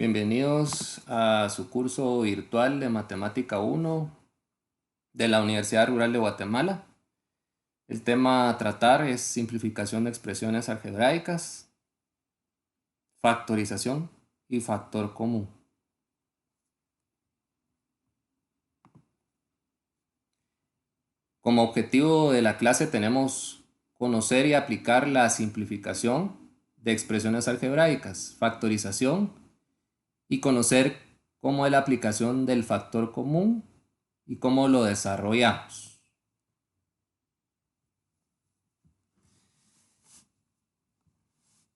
Bienvenidos a su curso virtual de Matemática 1 de la Universidad Rural de Guatemala. El tema a tratar es simplificación de expresiones algebraicas, factorización y factor común. Como objetivo de la clase tenemos conocer y aplicar la simplificación de expresiones algebraicas, factorización y conocer cómo es la aplicación del factor común y cómo lo desarrollamos.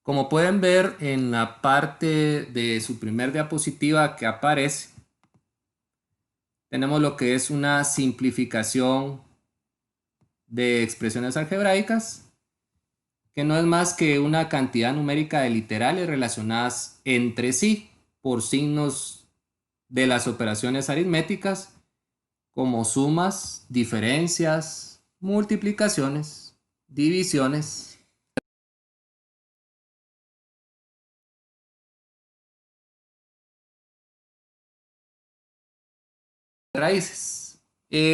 Como pueden ver en la parte de su primer diapositiva que aparece, tenemos lo que es una simplificación de expresiones algebraicas, que no es más que una cantidad numérica de literales relacionadas entre sí por signos de las operaciones aritméticas, como sumas, diferencias, multiplicaciones, divisiones, raíces.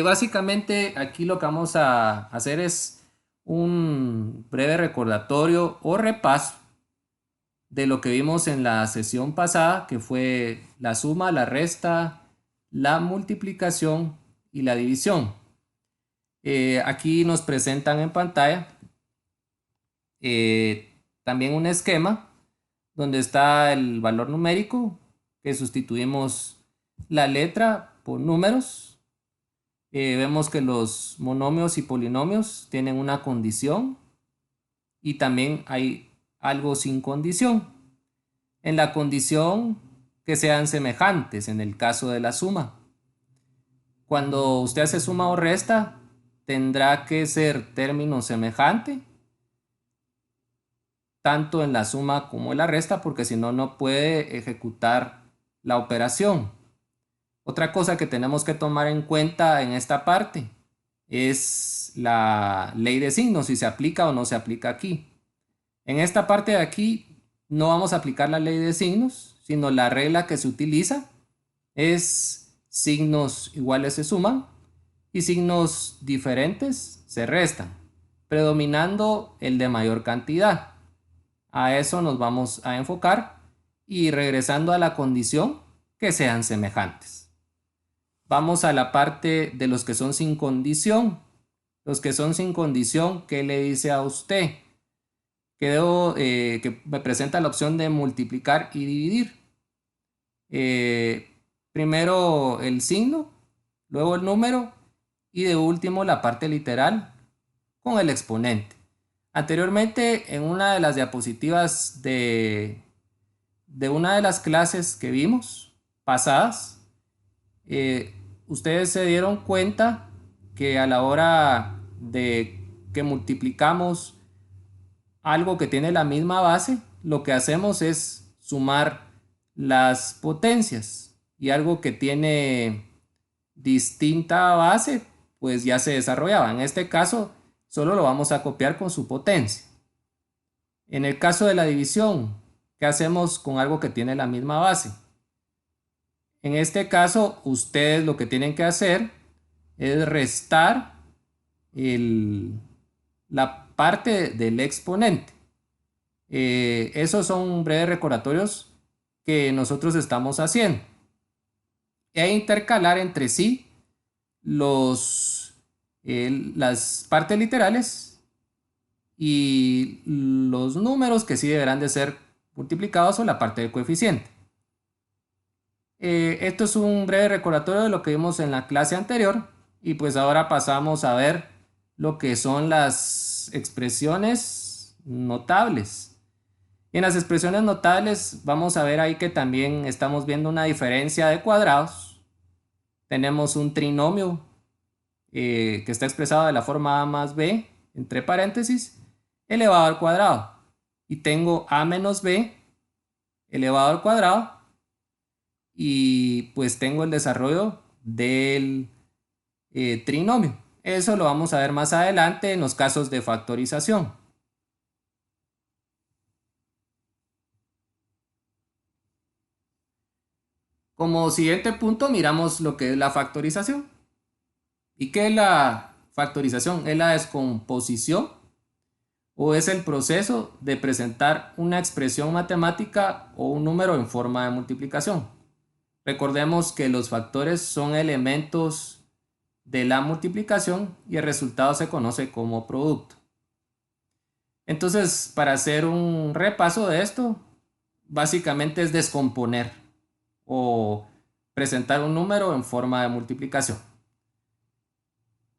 Básicamente aquí lo que vamos a hacer es un breve recordatorio o repaso de lo que vimos en la sesión pasada, que fue la suma, la resta, la multiplicación y la división. Aquí nos presentan en pantalla también un esquema donde está el valor numérico, que sustituimos la letra por números. Vemos que los monomios y polinomios tienen una condición y también hay algo sin condición. En la condición que sean semejantes en el caso de la suma. Cuando usted hace suma o resta, tendrá que ser término semejante tanto en la suma como en la resta, porque si no, no puede ejecutar la operación. Otra cosa que tenemos que tomar en cuenta en esta parte es la ley de signos, si se aplica o no se aplica aquí. En esta parte de aquí no vamos a aplicar la ley de signos, sino la regla que se utiliza es signos iguales se suman y signos diferentes se restan, predominando el de mayor cantidad. A eso nos vamos a enfocar y regresando a la condición que sean semejantes. Vamos a la parte de los que son sin condición. Los que son sin condición, ¿qué le dice a usted? Que me presenta la opción de multiplicar y dividir. Primero el signo, luego el número y de último la parte literal con el exponente. Anteriormente, en una de las diapositivas de una de las clases que vimos pasadas, ustedes se dieron cuenta que a la hora de que multiplicamos algo que tiene la misma base, lo que hacemos es sumar las potencias, y algo que tiene distinta base, pues ya se desarrollaba. En este caso, solo lo vamos a copiar con su potencia. En el caso de la división, ¿qué hacemos con algo que tiene la misma base? En este caso, ustedes lo que tienen que hacer es restar la parte del exponente. Esos son breves recordatorios que nosotros estamos haciendo. E intercalar entre sí las partes literales y los números que sí deberán de ser multiplicados o la parte del coeficiente. Esto es un breve recordatorio de lo que vimos en la clase anterior y pues ahora pasamos a ver lo que son las expresiones notables. En las expresiones notables vamos a ver ahí que también estamos viendo una diferencia de cuadrados. Tenemos un trinomio que está expresado de la forma a más b, entre paréntesis, elevado al cuadrado. Y tengo a menos b elevado al cuadrado. Y pues tengo el desarrollo del trinomio. Eso lo vamos a ver más adelante en los casos de factorización. Como siguiente punto miramos lo que es la factorización. ¿Y qué es la factorización? Es la descomposición o es el proceso de presentar una expresión matemática o un número en forma de multiplicación. Recordemos que los factores son elementos de la multiplicación y el resultado se conoce como producto. Entonces, para hacer un repaso de esto, básicamente es descomponer o presentar un número en forma de multiplicación.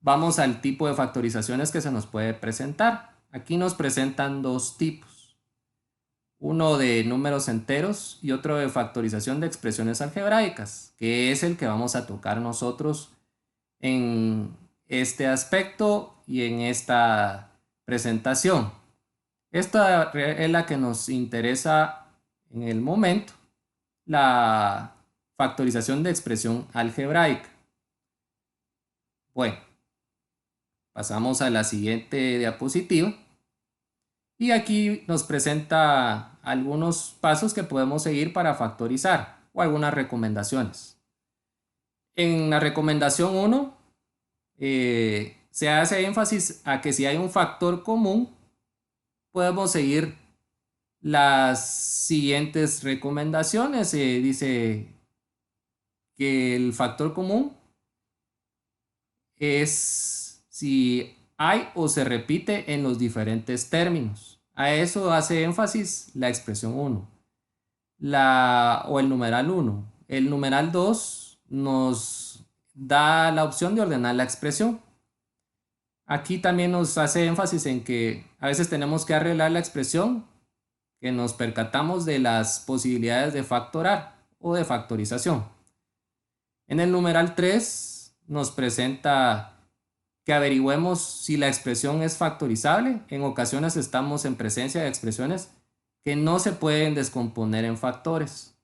Vamos al tipo de factorizaciones que se nos puede presentar. Aquí nos presentan dos tipos. Uno de números enteros y otro de factorización de expresiones algebraicas, que es el que vamos a tocar nosotros en este aspecto y en esta presentación. Esta es la que nos interesa en el momento, la factorización de expresión algebraica. Bueno, pasamos a la siguiente diapositiva y aquí nos presenta algunos pasos que podemos seguir para factorizar o algunas recomendaciones. En la recomendación 1 se hace énfasis a que si hay un factor común, podemos seguir las siguientes recomendaciones. Dice que el factor común es si hay o se repite en los diferentes términos. A eso hace énfasis la expresión 1 o el numeral 1. El numeral 2 nos da la opción de ordenar la expresión. Aquí también nos hace énfasis en que a veces tenemos que arreglar la expresión, que nos percatamos de las posibilidades de factorar o de factorización. En el numeral 3 nos presenta que averigüemos si la expresión es factorizable. En ocasiones estamos en presencia de expresiones que no se pueden descomponer en factores.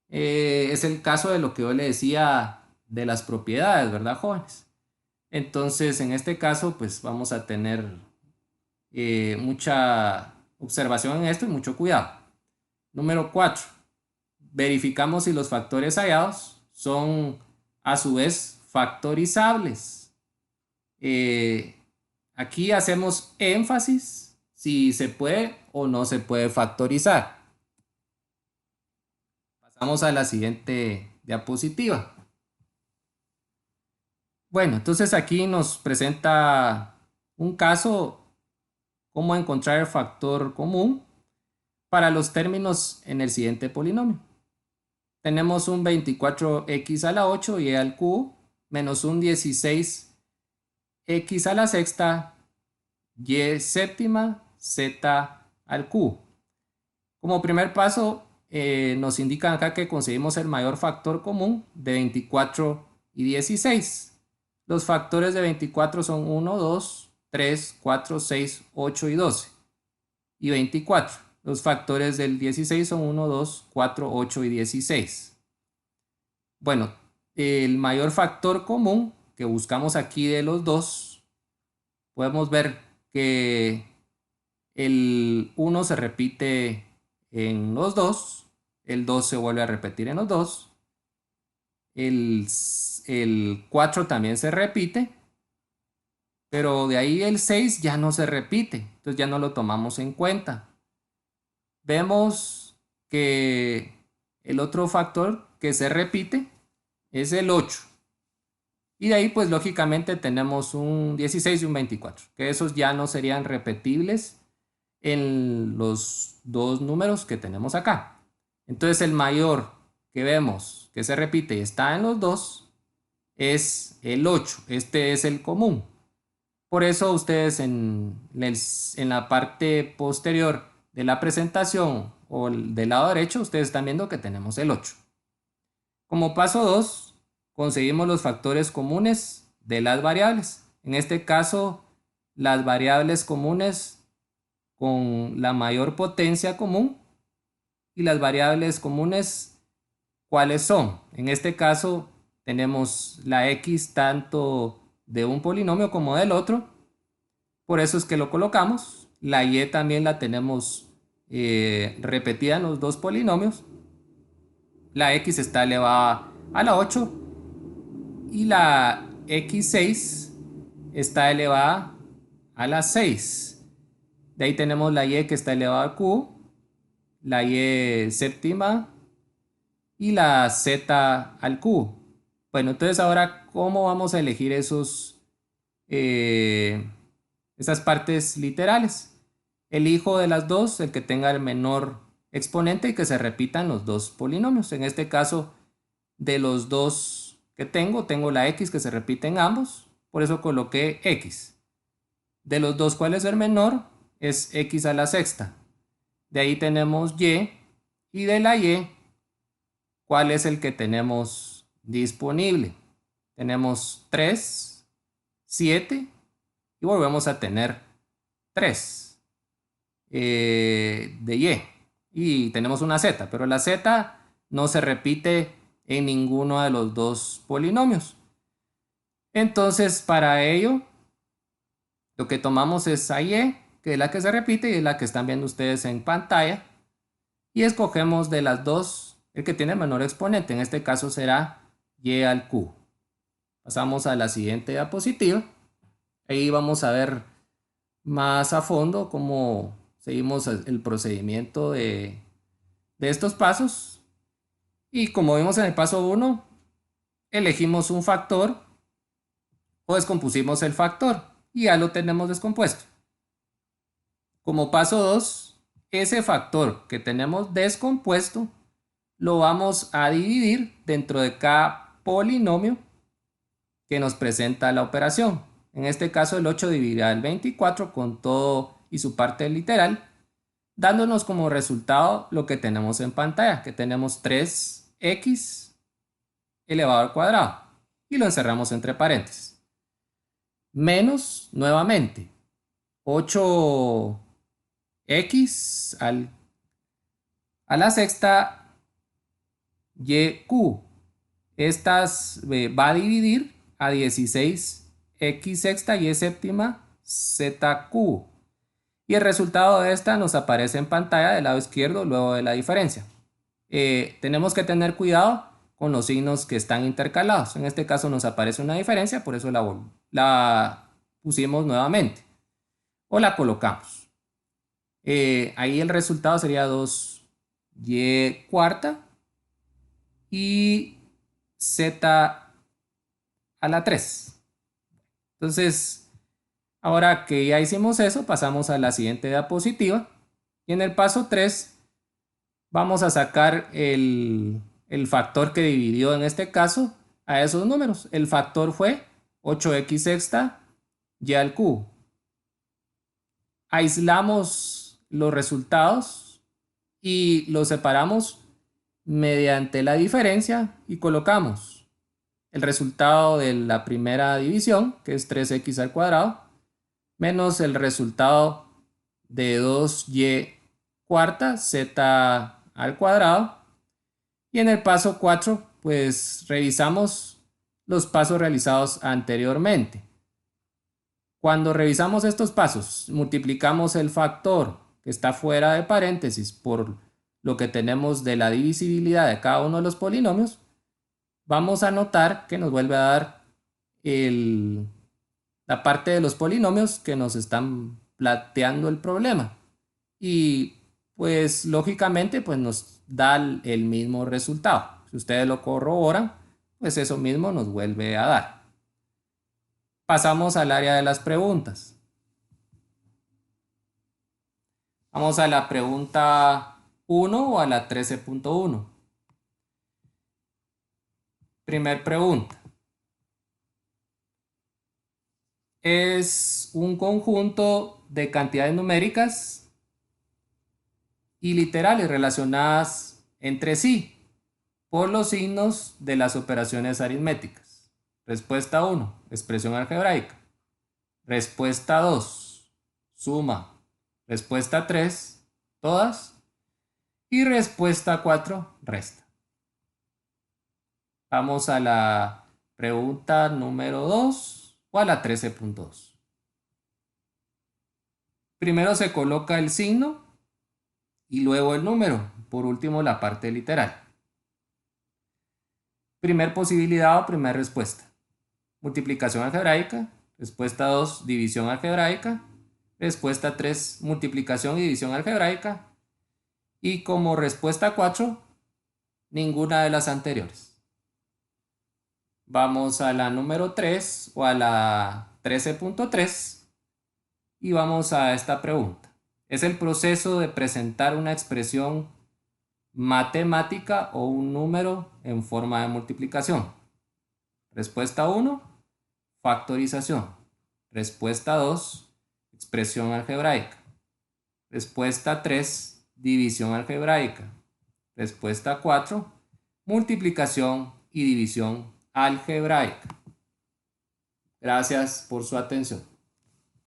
Es el caso de lo que yo le decía de las propiedades, ¿verdad, jóvenes? Entonces, en este caso, pues vamos a tener mucha observación en esto y mucho cuidado. Número 4. Verificamos si los factores hallados son a su vez factorizables. Aquí hacemos énfasis si se puede o no se puede factorizar. Pasamos a la siguiente diapositiva. Bueno, entonces aquí nos presenta un caso, cómo encontrar el factor común para los términos en el siguiente polinomio. Tenemos un 24x a la 8 y al cubo menos un 16x a la sexta y séptima z al cubo. Como primer paso, nos indican acá que conseguimos el mayor factor común de 24 y 16. Los factores de 24 son 1, 2, 3, 4, 6, 8 y 12. Y 24. Los factores del 16 son 1, 2, 4, 8 y 16. Bueno, el mayor factor común que buscamos aquí de los dos, podemos ver que el 1 se repite en los dos, el 2 se vuelve a repetir en los dos, el 4 también se repite, pero de ahí el 6 ya no se repite, entonces ya no lo tomamos en cuenta. Vemos que el otro factor que se repite es el 8. Y de ahí pues lógicamente tenemos un 16 y un 24, que esos ya no serían repetibles en los dos números que tenemos acá. Entonces el mayor que vemos que se repite y está en los dos es el 8. Este es el común. Por eso ustedes en la parte posterior de la presentación o del lado derecho, ustedes están viendo que tenemos el 8. Como paso 2, conseguimos los factores comunes de las variables. En este caso, las variables comunes con la mayor potencia común y las variables comunes, ¿cuáles son? En este caso, tenemos la x tanto de un polinomio como del otro. Por eso es que lo colocamos. La y también la tenemos repetida en los dos polinomios. la x está elevada a la 8 y la x6 está elevada a la 6. De ahí tenemos la y que está elevada al cubo, la y séptima y la z al cubo. Bueno, entonces ahora, ¿cómo vamos a elegir esas partes literales? Elijo de las dos el que tenga el menor exponente y que se repitan los dos polinomios. En este caso, de los dos que tengo la x que se repite en ambos, por eso coloqué x. De los dos, ¿cuál es el menor? Es x a la sexta. De ahí tenemos y de la y, ¿cuál es el que tenemos disponible? Tenemos 3, 7 y volvemos a tener 3 de y. Y tenemos una z, pero la z no se repite en ninguno de los dos polinomios. Entonces, para ello, lo que tomamos es a y, que es la que se repite y es la que están viendo ustedes en pantalla. Y escogemos de las dos el que tiene el menor exponente. En este caso será y al cubo. Pasamos a la siguiente diapositiva. Ahí vamos a ver más a fondo cómo seguimos el procedimiento de estos pasos. Y como vimos en el paso 1, elegimos un factor o descompusimos el factor y ya lo tenemos descompuesto. Como paso 2, ese factor que tenemos descompuesto lo vamos a dividir dentro de cada polinomio que nos presenta la operación. En este caso el 8 dividirá el 24 con todo y su parte literal, dándonos como resultado lo que tenemos en pantalla, que tenemos 3x elevado al cuadrado y lo encerramos entre paréntesis. Menos nuevamente 8x a la sexta y cubo. Estas va a dividir a 16x sexta y séptima z cubo. Y el resultado de esta nos aparece en pantalla del lado izquierdo luego de la diferencia. Tenemos que tener cuidado con los signos que están intercalados. En este caso nos aparece una diferencia, por eso la pusimos nuevamente o la colocamos. Ahí el resultado sería 2y cuarta y z a la 3. Entonces, ahora que ya hicimos eso, pasamos a la siguiente diapositiva. Y en el paso 3 vamos a sacar el factor que dividió en este caso a esos números. El factor fue 8x sexta y al cubo. Aislamos los resultados y los separamos mediante la diferencia y colocamos el resultado de la primera división, que es 3x al cuadrado, menos el resultado de 2y cuarta z al cuadrado. Y en el paso 4, pues revisamos los pasos realizados anteriormente. Cuando revisamos estos pasos, multiplicamos el factor que está fuera de paréntesis por lo que tenemos de la divisibilidad de cada uno de los polinomios, vamos a notar que nos vuelve a dar la parte de los polinomios que nos están planteando el problema. Y pues lógicamente pues nos da el mismo resultado. Si ustedes lo corroboran, pues eso mismo nos vuelve a dar. Pasamos al área de las preguntas. Vamos a la pregunta 1 o a la 13.1. Primer pregunta. Es un conjunto de cantidades numéricas y literales relacionadas entre sí por los signos de las operaciones aritméticas. Respuesta 1, expresión algebraica. Respuesta 2, suma. Respuesta 3, todas. Y respuesta 4, resta. Vamos a la pregunta número 2 o a la 13.2. Primero se coloca el signo y luego el número. Por último, la parte literal. Primer posibilidad o primera respuesta. Multiplicación algebraica. Respuesta 2, división algebraica. Respuesta 3, multiplicación y división algebraica. Y como respuesta 4, ninguna de las anteriores. Vamos a la número 3 o a la 13.3 y vamos a esta pregunta. Es el proceso de presentar una expresión matemática o un número en forma de multiplicación. Respuesta 1, factorización. Respuesta 2, expresión algebraica. Respuesta 3, división algebraica. Respuesta 4, multiplicación y división algebraica. Gracias por su atención.